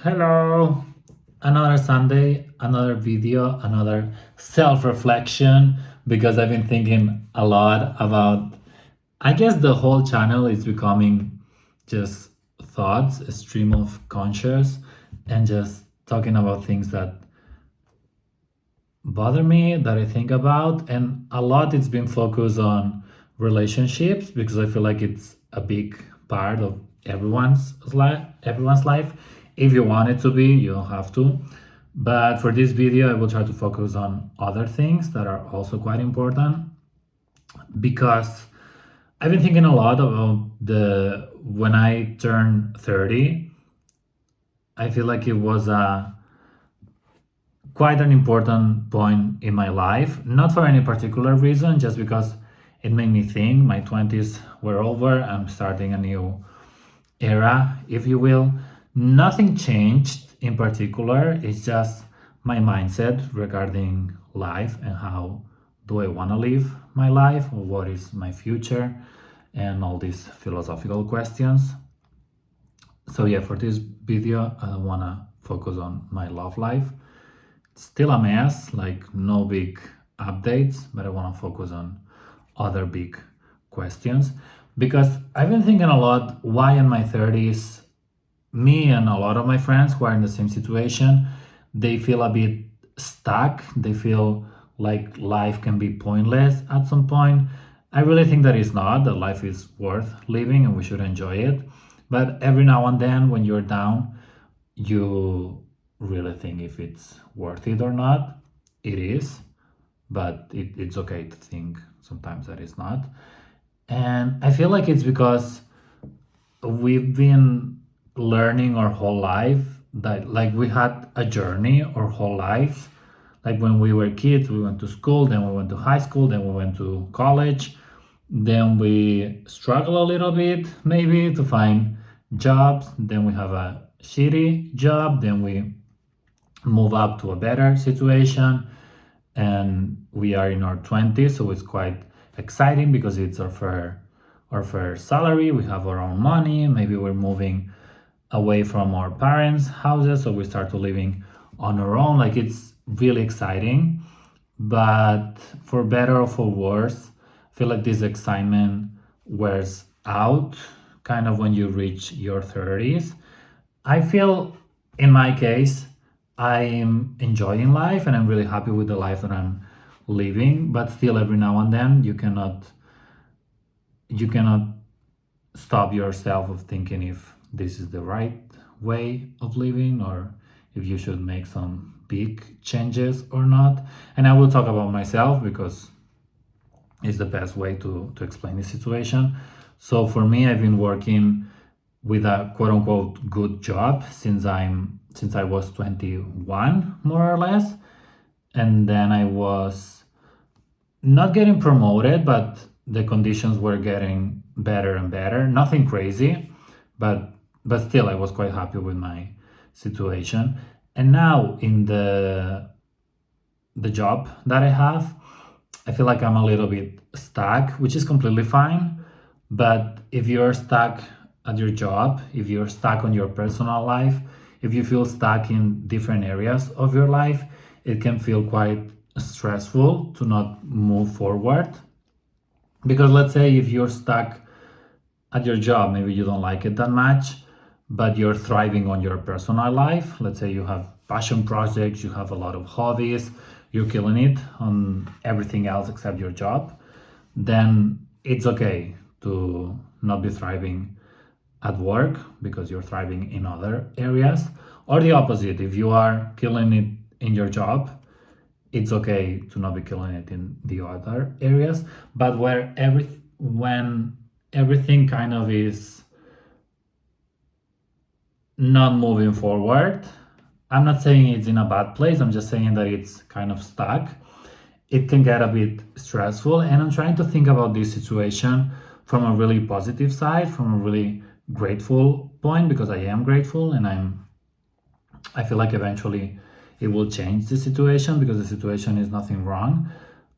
Hello. Another Sunday, another video, another self reflection because I've been thinking a lot about. I guess the whole channel is becoming just thoughts, a stream of conscious, and just talking about things that bother me, that I think about. And a lot it's been focused on relationships because I feel like it's a big part of everyone's life. If you want it to be, you don't have to. But for this video, I will try to focus on other things that are also quite important because I've been thinking a lot about the when I turned 30, I feel like it was a quite an important point in my life, not for any particular reason, just because it made me think my 20s were over. I'm starting a new era, if you will. Nothing changed in particular, it's just my mindset regarding life and how do I want to live my life, or what is my future, and all these philosophical questions. So, yeah, for this video, I want to focus on my love life. Still a mess, like no big updates, but I want to focus on other big questions because I've been thinking a lot why in my 30s, me and a lot of my friends who are in the same situation, they feel a bit stuck. They feel like life can be pointless at some point. I really think that it's not, that life is worth living and we should enjoy it. But every now and then, when you're down, you really think if it's worth it or not. It is, but it's okay to think sometimes that it's not. And I feel like it's because we've been learning our whole life that like we had a journey our whole life. Like when we were kids, we went to school, then we went to high school, then we went to college, then we struggle a little bit maybe to find jobs, then we have a shitty job, then we move up to a better situation, and we are in our 20s, so it's quite exciting because it's our fair salary, we have our own money, maybe we're moving away from our parents houses, so we start to living on our own. Like it's really exciting, but for better or for worse, I feel like this excitement wears out kind of when you reach your 30s. I feel in my case, I'm enjoying life and I'm really happy with the life that I'm living, but still every now and then you cannot stop yourself of thinking if this is the right way of living or if you should make some big changes or not. And I will talk about myself because it's the best way to explain the situation. So for me, I've been working with a quote unquote good job since I was 21 more or less, and then I was not getting promoted, but the conditions were getting better and better. Nothing crazy, but still I was quite happy with my situation. And now in the job that I have, I feel like I'm a little bit stuck, which is completely fine. But if you're stuck at your job, if you're stuck on your personal life, if you feel stuck in different areas of your life, it can feel quite stressful to not move forward. Because let's say if you're stuck at your job, maybe you don't like it that much, but you're thriving on your personal life. Let's say you have passion projects, you have a lot of hobbies, you're killing it on everything else except your job, then it's okay to not be thriving at work because you're thriving in other areas. Or the opposite, if you are killing it in your job, it's okay to not be killing it in the other areas. But when everything kind of is not moving forward, I'm not saying it's in a bad place, I'm just saying that it's kind of stuck. It can get a bit stressful, and I'm trying to think about this situation from a really positive side, from a really grateful point, because I am grateful and I feel like eventually it will change the situation because the situation is nothing wrong.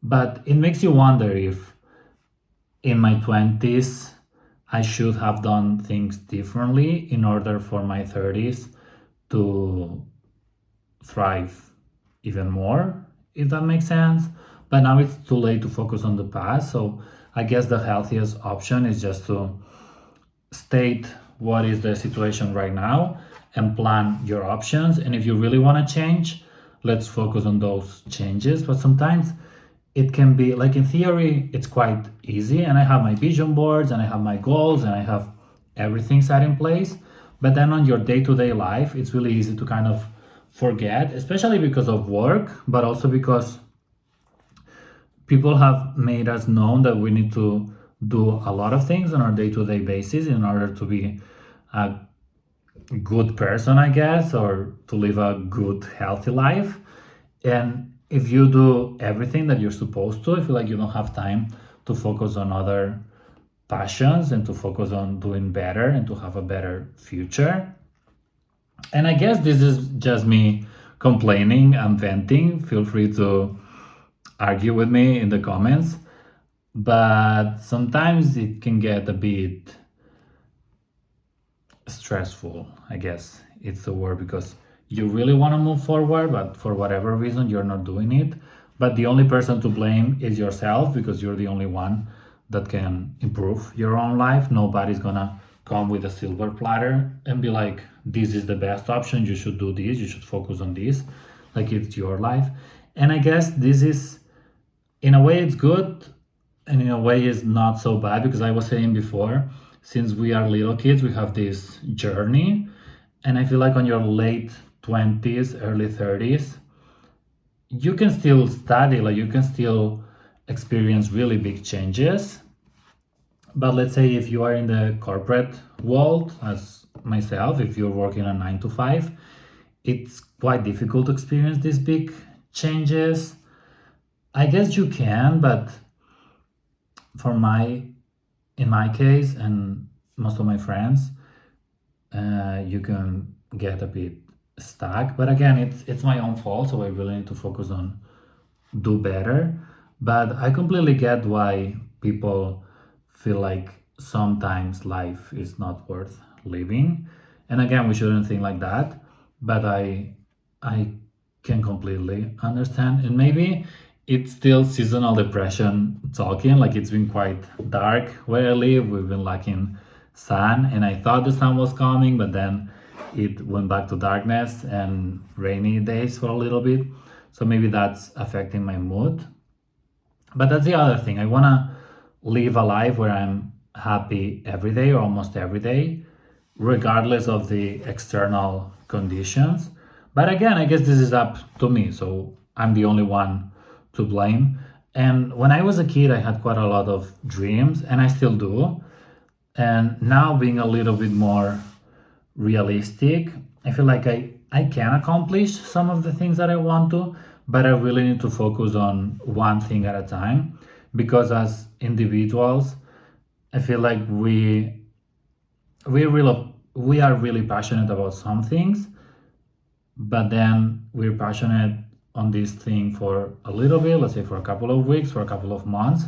But it makes you wonder if in my 20s I should have done things differently in order for my 30s to thrive even more, if that makes sense. But now it's too late to focus on the past. So I guess the healthiest option is just to state what is the situation right now and plan your options. And if you really want to change, let's focus on those changes. But sometimes it can be like, in theory, it's quite easy. And I have my vision boards and I have my goals and I have everything set in place. But then on your day to day life, it's really easy to kind of forget, especially because of work, but also because people have made us known that we need to do a lot of things on our day-to-day basis in order to be a good person, I guess, or to live a good healthy life. And if you do everything that you're supposed to, I feel like you don't have time to focus on other passions and to focus on doing better and to have a better future. And I guess this is just me complaining and venting. Feel free to argue with me in the comments, but sometimes it can get a bit stressful, I guess it's the word, because you really want to move forward, but for whatever reason, you're not doing it. But the only person to blame is yourself, because you're the only one that can improve your own life. Nobody's gonna come with a silver platter and be like, this is the best option, you should do this, you should focus on this. Like, it's your life. And I guess this is, in a way, it's good, and in a way, it's not so bad, because I was saying before, since we are little kids, we have this journey. And I feel like on your late 20s, early 30s, you can still study, like, you can still experience really big changes. But let's say if you are in the corporate world, as myself, if you're working a 9 to 5, it's quite difficult to experience these big changes. I guess you can, but for in my case and most of my friends, you can get a bit stuck. But again, it's my own fault, so I really need to focus on do better. But I completely get why people feel like sometimes life is not worth living. And again, we shouldn't think like that. But I can completely understand. And maybe it's still seasonal depression talking. Like, it's been quite dark where I live. We've been lacking sun, and I thought the sun was coming, but then it went back to darkness and rainy days for a little bit. So maybe that's affecting my mood. But that's the other thing. I want to live a life where I'm happy every day or almost every day, regardless of the external conditions. But again, I guess this is up to me. So I'm the only one to blame. And when I was a kid, I had quite a lot of dreams, and I still do. And now, being a little bit more realistic, I feel like I can accomplish some of the things that I want to, but I really need to focus on one thing at a time, because as individuals, I feel like we are really passionate about some things, but then we're passionate on this thing for a little bit, let's say for a couple of weeks, for a couple of months,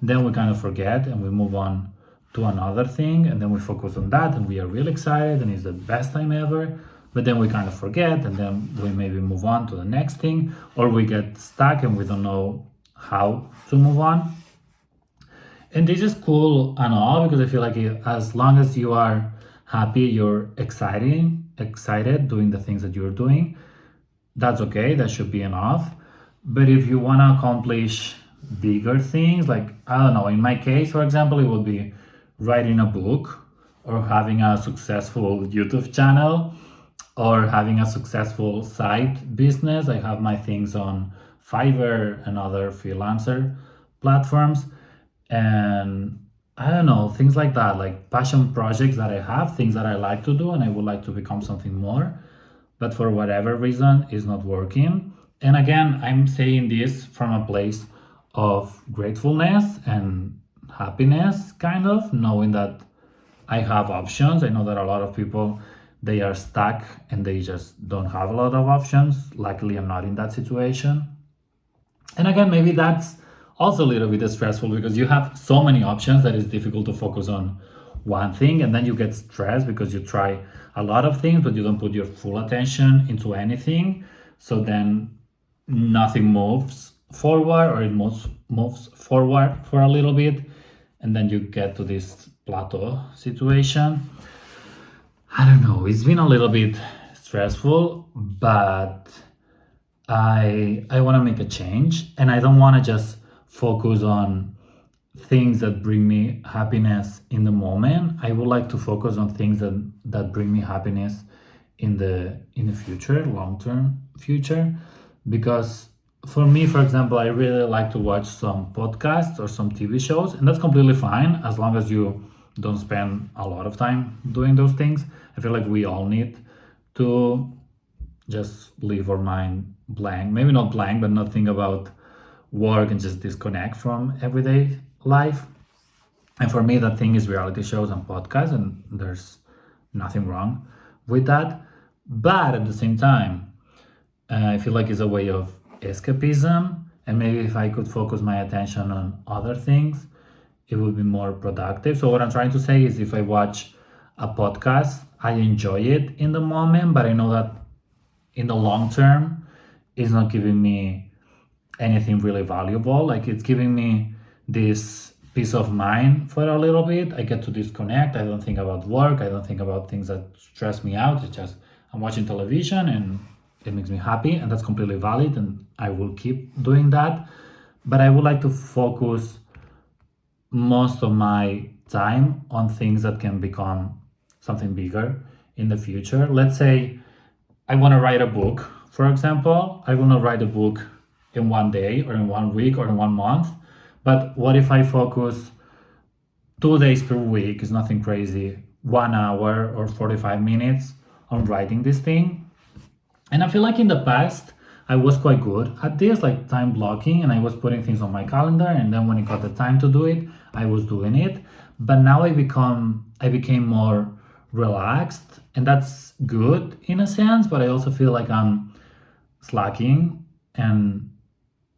then we kind of forget and we move on to another thing, and then we focus on that and we are really excited and it's the best time ever. But then we kind of forget, and then we maybe move on to the next thing, or we get stuck and we don't know how to move on. And this is cool and all, because I feel like as long as you are happy, you're excited doing the things that you're doing, that's okay, that should be enough. But if you want to accomplish bigger things, like, I don't know, in my case, for example, it would be writing a book, or having a successful YouTube channel, or having a successful side business. I have my things on Fiverr and other freelancer platforms. And I don't know, things like that, like passion projects that I have, things that I like to do and I would like to become something more, but for whatever reason is not working. And again, I'm saying this from a place of gratefulness and happiness, kind of knowing that I have options. I know that a lot of people, they are stuck and they just don't have a lot of options. Luckily, I'm not in that situation. And again, maybe that's also a little bit stressful, because you have so many options that it's difficult to focus on one thing, and then you get stressed because you try a lot of things but you don't put your full attention into anything. So then nothing moves forward, or it moves forward for a little bit, and then you get to this plateau situation. I don't know, it's been a little bit stressful, but I want to make a change, and I don't want to just focus on things that bring me happiness in the moment. I would like to focus on things that bring me happiness in the future, long term future. Because for me, for example, I really like to watch some podcasts or some TV shows, and that's completely fine as long as you don't spend a lot of time doing those things. I feel like we all need to just leave our mind blank, maybe not blank, but not think about work and just disconnect from everyday life. And for me, that thing is reality shows and podcasts, and there's nothing wrong with that. But at the same time, I feel like it's a way of escapism. And maybe if I could focus my attention on other things, it would be more productive. So, what I'm trying to say is if I watch a podcast, I enjoy it in the moment, but I know that in the long term, it's not giving me anything really valuable. Like it's giving me this peace of mind for a little bit. I get to disconnect. I don't think about work. I don't think about things that stress me out. It's just I'm watching television and it makes me happy, and that's completely valid. And I will keep doing that. But I would like to focus most of my time on things that can become something bigger in the future. Let's say I want to write a book, for example. I will not write a book in one day or in one week or in one month. But what if I focus 2 days per week, is nothing crazy, 1 hour or 45 minutes on writing this thing? And I feel like in the past, I was quite good at this, like time blocking, and I was putting things on my calendar. And then when it got the time to do it, I was doing it. But now I became more relaxed, and that's good in a sense. But I also feel like I'm slacking. And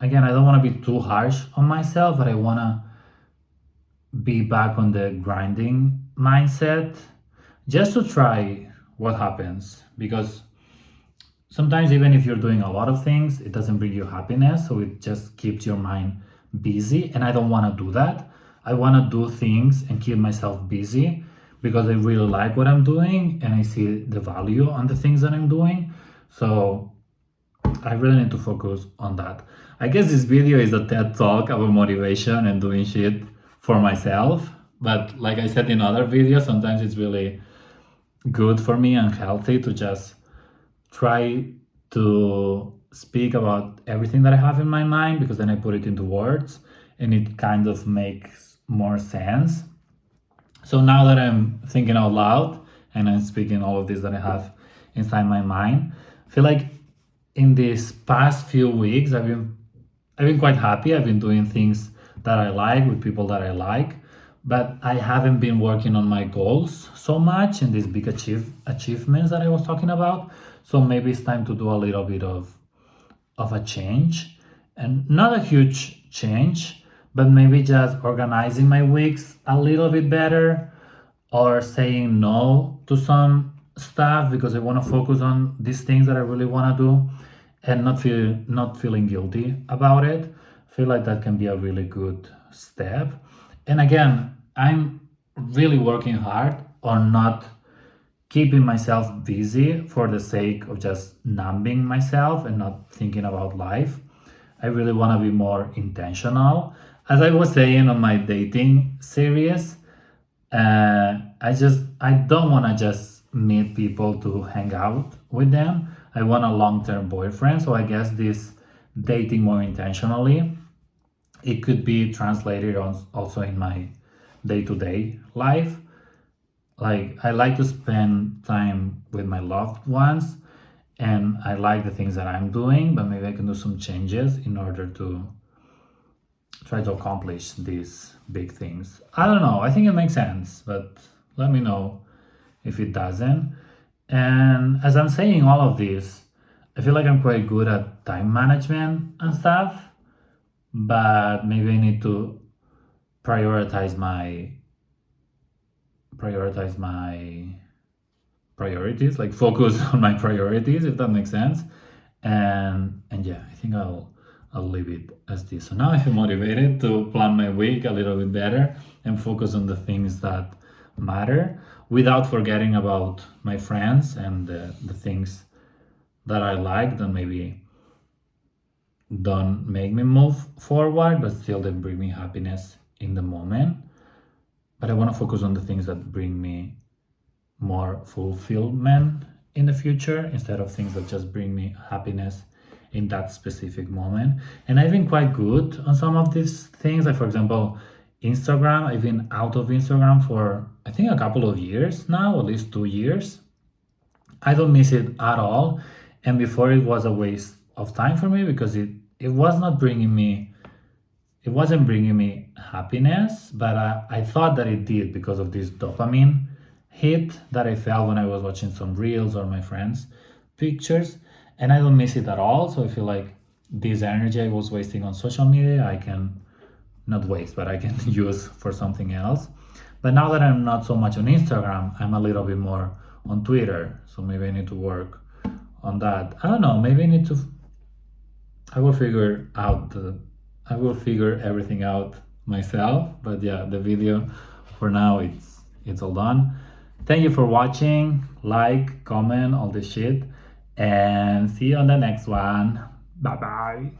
again, I don't want to be too harsh on myself, but I want to be back on the grinding mindset just to try what happens. Because sometimes, even if you're doing a lot of things, it doesn't bring you happiness. So it just keeps your mind busy. And I don't want to do that. I want to do things and keep myself busy because I really like what I'm doing and I see the value on the things that I'm doing. So I really need to focus on that. I guess this video is a TED talk about motivation and doing shit for myself. But like I said in other videos, sometimes it's really good for me and healthy to just try to speak about everything that I have in my mind, because then I put it into words and it kind of makes more sense. So now that I'm thinking out loud and I'm speaking all of this that I have inside my mind, I feel like in these past few weeks I've been quite happy. I've been doing things that I like with people that I like, but I haven't been working on my goals so much and these big achievements that I was talking about. So maybe it's time to do a little bit of a change, and not a huge change, but maybe just organizing my weeks a little bit better, or saying no to some stuff because I want to focus on these things that I really want to do, and not feeling guilty about it. I feel like that can be a really good step. And again, I'm really working hard on not keeping myself busy for the sake of just numbing myself and not thinking about life. I really want to be more intentional. As I was saying on my dating series, I don't want to just meet people to hang out with them. I want a long-term boyfriend. So I guess this dating more intentionally, it could be translated on also in my day-to-day life. Like I like to spend time with my loved ones, and I like the things that I'm doing, but maybe I can do some changes in order to try to accomplish these big things. I don't know. I think it makes sense, but let me know if it doesn't. And as I'm saying all of this, I feel like I'm quite good at time management and stuff, but maybe I need to prioritize my prioritize my priorities, like focus on my priorities, if that makes sense. And yeah, I think I'll leave it as this. So now I feel motivated to plan my week a little bit better and focus on the things that matter without forgetting about my friends and the things that I like that maybe don't make me move forward, but still they bring me happiness in the moment. But I want to focus on the things that bring me more fulfillment in the future instead of things that just bring me happiness in that specific moment. And I've been quite good on some of these things. Like, for example, Instagram, I've been out of Instagram for I think a couple of years now, at least 2 years. I don't miss it at all. And before it was a waste of time for me because it was not bringing me it wasn't bringing me happiness, but I thought that it did because of this dopamine hit that I felt when I was watching some reels or my friends' pictures. And I don't miss it at all. So I feel like this energy I was wasting on social media, I can not waste, but I can use for something else. But now that I'm not so much on Instagram, I'm a little bit more on Twitter. So maybe I need to work on that. I don't know. Maybe I need to I will figure out I will figure everything out myself. But yeah, the video for now it's all done. Thank you for watching. Like, comment, all this shit. And see you on the next one. Bye bye.